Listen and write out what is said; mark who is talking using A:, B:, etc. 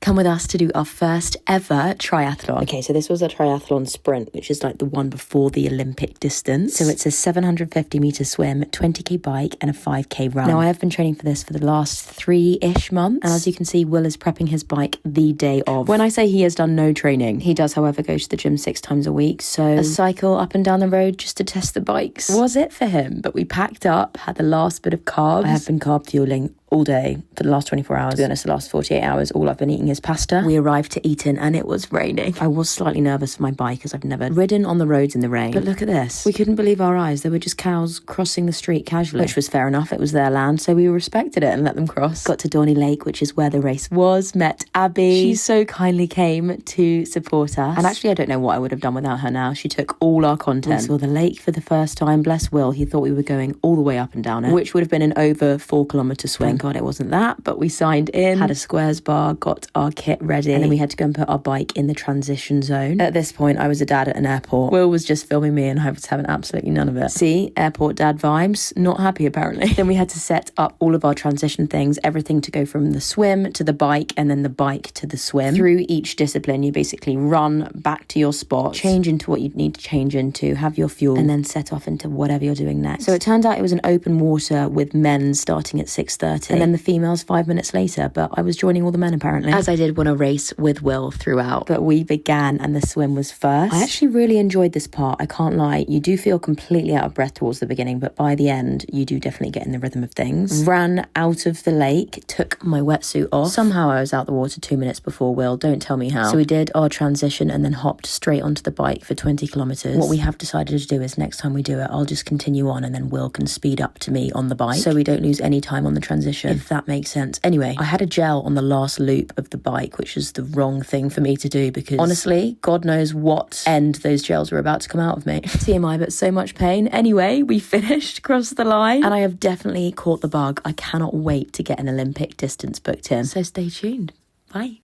A: Come with us to do our first ever triathlon. Okay, so this was a triathlon sprint, which is like the one before the Olympic distance. So it's a 750-meter swim, 20k bike, and a 5k run. Now, I have been training for this for the last 3-ish months. And as you can see, Will is prepping his bike the day of. When I say he has done no training, he does, however, go to the gym 6 times a week. So a cycle up and down the road just to test the bikes was it for him. But we packed up, had the last bit of carbs. I have been carb fueling all day for the last 24 hours. To be honest, the last 48 hours, all I've been eating is pasta. We arrived to Eton and it was raining. I was slightly nervous for my bike as I've never ridden on the roads in the rain. But look at this. We couldn't believe our eyes. There were just cows crossing the street casually, which was fair enough. It was their land, so we respected it and let them cross. Got to Dorney Lake, which is where the race was, met Abby. She so kindly came to support us. And actually, I don't know what I would have done without her now. She took all our content. We saw the lake for the first time. Bless Will. He thought we were going all the way up and down it, which would have been an over 4-kilometer swing. Thank God it wasn't that, but we signed in, had a squares bar, got our kit ready, and then we had to go and put our bike in the transition zone. At this point, I was a dad at an airport. Will was just filming me and I was having absolutely none of it. See, airport dad vibes, not happy apparently. Then we had to set up all of our transition things, everything to go from the swim to the bike and then the bike to the swim. Through each discipline, you basically run back to your spot, change into what you need to change into, have your fuel, and then set off into whatever you're doing next. So it turned out it was an open water with men starting at 6:30 and then the females 5 minutes later, but I was joining all the men apparently, as I did want to race with Will throughout. But we began and the swim was first. I actually really enjoyed this part, I can't lie. You do feel completely out of breath towards the beginning, but by the end you do definitely get in the rhythm of things. Ran out of the lake, took my wetsuit off. Somehow I was out the water 2 minutes before Will, don't tell me how. So we did our transition and then hopped straight onto the bike for 20 kilometers. What we have decided to do is next time we do it, I'll just continue on and then Will can speed up to me on the bike so we don't lose any time on the transition, if that makes sense. Anyway, I had a gel on the last loop of the bike, which is the wrong thing for me to do because honestly, God knows what end those gels were about to come out of me. TMI, but so much pain. Anyway, we finished, crossed the line, and I have definitely caught the bug. I cannot wait to get an Olympic distance booked in. So stay tuned. Bye.